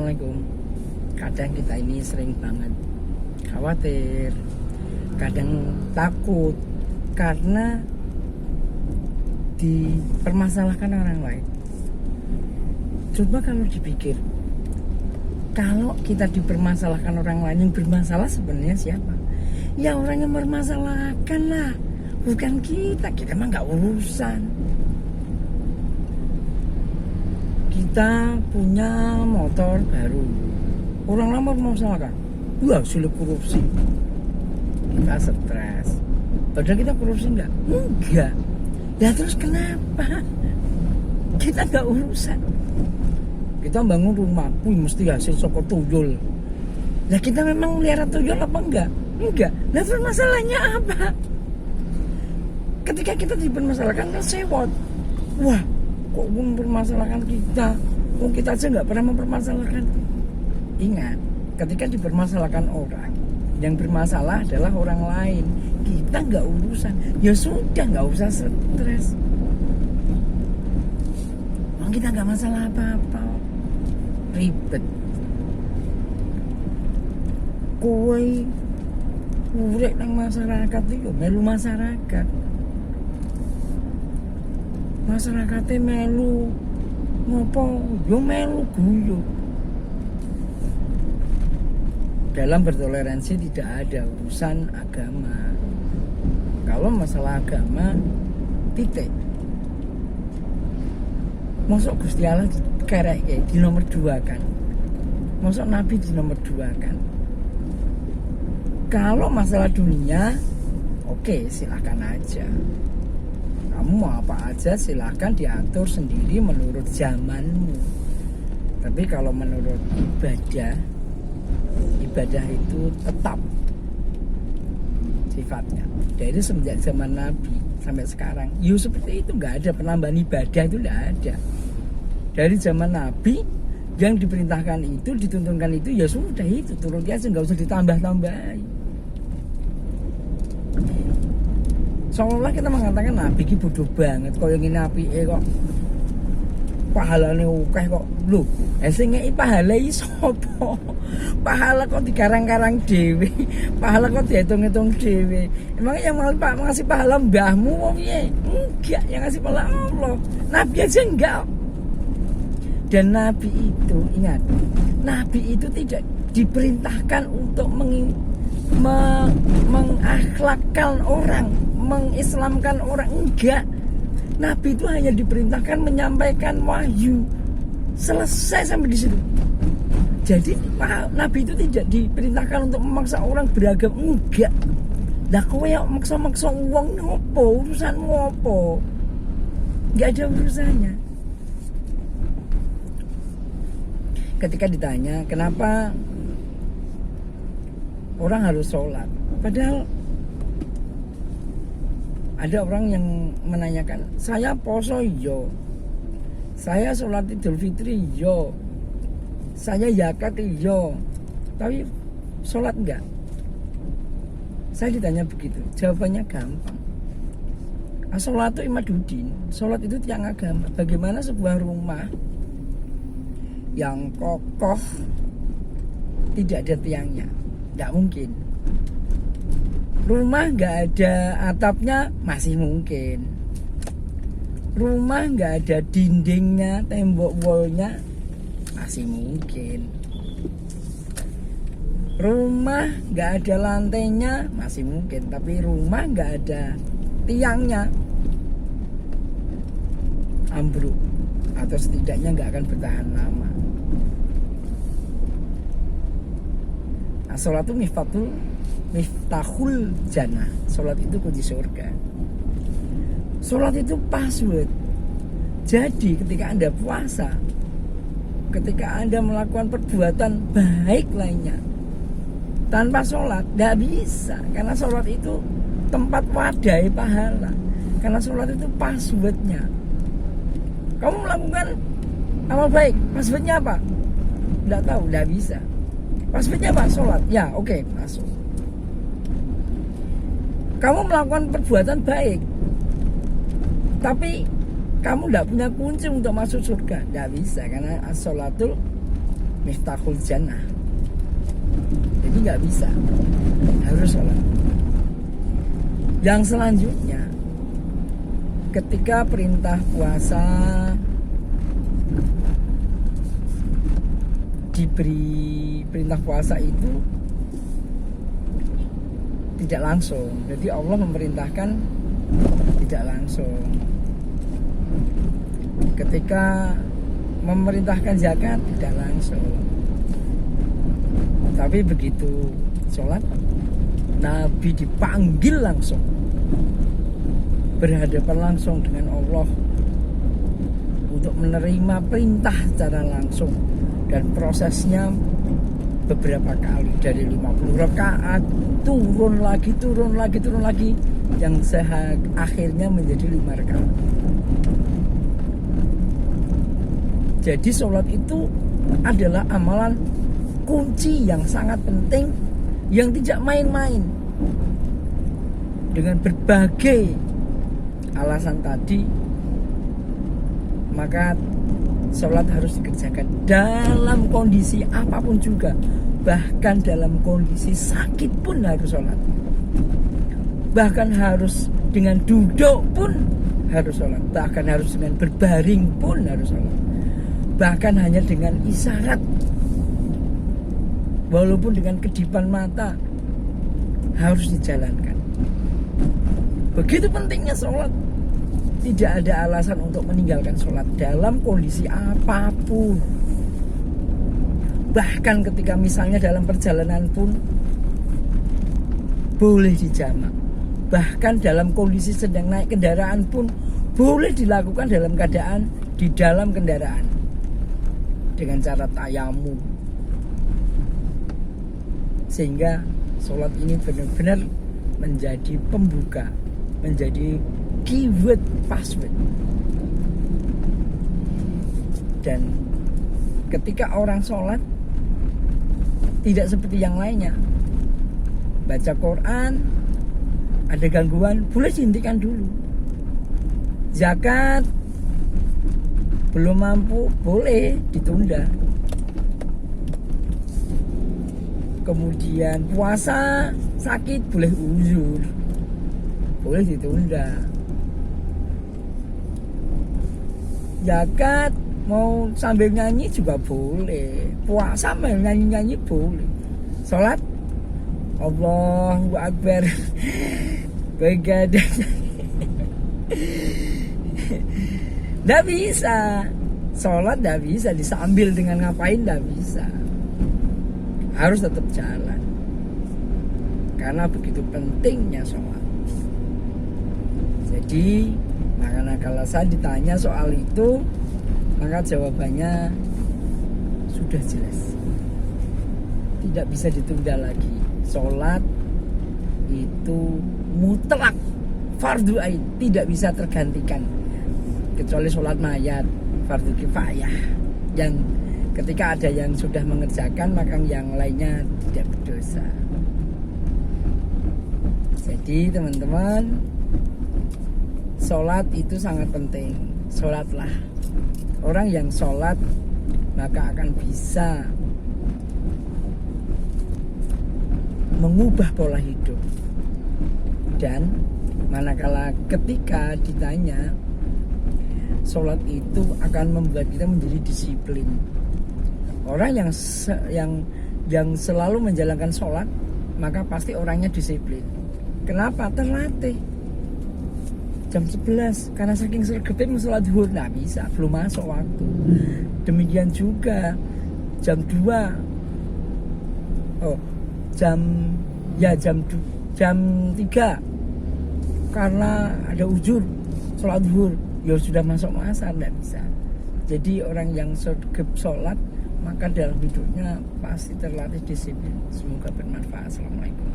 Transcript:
Assalamualaikum. Kadang kita ini sering banget khawatir, kadang takut karena dipermasalahkan orang lain. Coba kalau dipikir, kalau kita dipermasalahkan orang lain, yang bermasalah sebenarnya siapa? Ya orang yang bermasalahkan lah, bukan kita. Kita mah nggak urusan. Kita punya motor baru, orang lama bermasalahkan, wah sulit korupsi, kita stres. Padahal kita korupsi enggak? Ya terus kenapa? Kita nggak urusan. Kita bangun rumah, mesti hasil soko tuyul. Nah kita memang melihara tuyul apa enggak? Enggak. Nah terus masalahnya apa? Ketika kita dipermasalahkan kan sewot. Wah, kok mempermasalahkan kita? Kok kita aja nggak pernah mempermasalahkan? Ingat, ketika dipermasalahkan orang, yang bermasalah adalah orang lain. Kita nggak urusan. Ya sudah, nggak usah stres. Kita nggak masalah apa-apa. Ribet. Kowe urip nang masyarakat itu melu masyarakat. Masyarakatnya melu ngopo? Yo melu guyu. Dalam bertoleransi tidak ada urusan agama. Kalau masalah agama, titik. Masuk Gusti Allah kerek di nomor 2 kan. Masuk Nabi di nomor 2 kan. Kalau masalah dunia, oke, silakan aja. Kamu mau apa aja silahkan diatur sendiri menurut zamanmu. Tapi kalau menurut ibadah itu tetap sifatnya. Dari semenjak zaman Nabi sampai sekarang, seperti itu, nggak ada penambahan ibadah, itu nggak ada. Dari zaman Nabi yang diperintahkan itu, dituntunkan itu, ya sudah itu turun aja, nggak usah ditambah-tambahin. Seolah kita mengatakan Nabi ini bodoh banget, kok yang ini Nabi kok pahalanya ukeh kok lho, sing ngeki pahala iki sapa? Pahala kok dikarang-karang dhewe, pahala kok dihitung-hitung dhewe. Emangnya yang mau ngasih pahala mbahmu wong piye? Enggak, yang ngasih pahala Allah. Nabi aja enggak. Dan Nabi itu, ingat, Nabi itu tidak diperintahkan untuk mengakhlakkan orang, mengislamkan orang, enggak. Nabi itu hanya diperintahkan menyampaikan wahyu. Selesai sampai di situ. Jadi Nabi itu tidak diperintahkan untuk memaksa orang beragam, enggak. Lah kowe yang maksa-maksa wong ngopo? Urusanmu apa? Enggak ada urusannya. Ketika ditanya kenapa orang harus sholat, padahal ada orang yang menanyakan, saya poso yo, saya sholat Idul Fitri yo, saya zakat yo, tapi sholat enggak. Saya ditanya begitu, jawabannya gampang. Sholat itu imaduddin, sholat itu tiang agama. Bagaimana sebuah rumah yang kokoh tidak ada tiangnya? Tidak mungkin. Rumah nggak ada atapnya masih mungkin. Rumah nggak ada dindingnya, tembok wallnya masih mungkin. Rumah nggak ada lantainya masih mungkin. Tapi rumah nggak ada tiangnya, ambruk atau setidaknya nggak akan bertahan lama. Nah, sholat itu miftahul jannah. Sholat itu kunci surga. Sholat itu password. Jadi ketika Anda puasa, ketika Anda melakukan perbuatan baik lainnya tanpa sholat, tidak bisa. Karena sholat itu tempat wadai pahala. Karena sholat itu passwordnya. Kamu melakukan amal baik, passwordnya apa? Tidak tahu, tidak bisa. Passwordnya apa? Sholat. Ya, oke, masuk. Kamu melakukan perbuatan baik, tapi kamu tidak punya kunci untuk masuk surga. Tidak bisa, karena as-sholatul miftahul jannah. Jadi nggak bisa, harus sholat. Yang selanjutnya, ketika perintah puasa diberi perintah puasa itu tidak langsung. Jadi Allah memerintahkan tidak langsung. Ketika memerintahkan zakat tidak langsung. Tapi begitu sholat, Nabi dipanggil langsung, berhadapan langsung dengan Allah untuk menerima perintah secara langsung. Dan prosesnya beberapa kali, dari 50 rakaat turun lagi, yang akhirnya menjadi 5 rakaat. Jadi sholat itu adalah amalan kunci yang sangat penting, yang tidak main-main. Dengan berbagai alasan tadi, maka sholat harus dikerjakan dalam kondisi apapun juga. Bahkan dalam kondisi sakit pun harus sholat. Bahkan harus dengan duduk pun harus sholat. Bahkan harus dengan berbaring pun harus sholat. Bahkan hanya dengan isyarat, walaupun dengan kedipan mata, harus dijalankan. Begitu pentingnya sholat. Tidak ada alasan untuk meninggalkan sholat dalam kondisi apapun. Bahkan ketika misalnya dalam perjalanan pun boleh dijamak. Bahkan dalam kondisi sedang naik kendaraan pun boleh dilakukan dalam keadaan di dalam kendaraan dengan cara tayamum. Sehingga sholat ini benar-benar menjadi pembuka, menjadi keyword password. Dan ketika orang sholat tidak seperti yang lainnya, baca Quran ada gangguan, boleh dihentikan dulu. Zakat belum mampu, boleh ditunda. Kemudian puasa sakit, boleh uzur, boleh ditunda. Zakat mau sambil nyanyi juga boleh, puasa sambil nyanyi-nyanyi boleh. Sholat Allahu Akbar begadang. Nggak bisa. Sholat nggak bisa disambil dengan ngapain, nggak bisa. Harus tetap jalan. Karena begitu pentingnya sholat. Jadi makanya kalau saya ditanya soal itu, maka jawabannya sudah jelas. Tidak bisa ditunda lagi. Sholat itu mutlak fardu ain, tidak bisa tergantikan. Kecuali sholat mayat, fardu kifayah, yang ketika ada yang sudah mengerjakan, maka yang lainnya tidak berdosa. Jadi teman-teman, sholat itu sangat penting. Sholatlah. Orang yang sholat maka akan bisa mengubah pola hidup. Dan manakala ketika ditanya, sholat itu akan membuat kita menjadi disiplin. Orang yang selalu menjalankan sholat, maka pasti orangnya disiplin. Kenapa? Terlatih. Jam 11 karena saking sregepnya sholat zuhur nggak bisa, belum masuk waktu. Demikian juga jam 2 jam 3 karena ada ujur sholat zuhur, ya sudah masuk asar, nggak bisa. Jadi orang yang sregep sholat, maka dalam hidupnya pasti terlatih disiplin. Semoga bermanfaat. Assalamualaikum.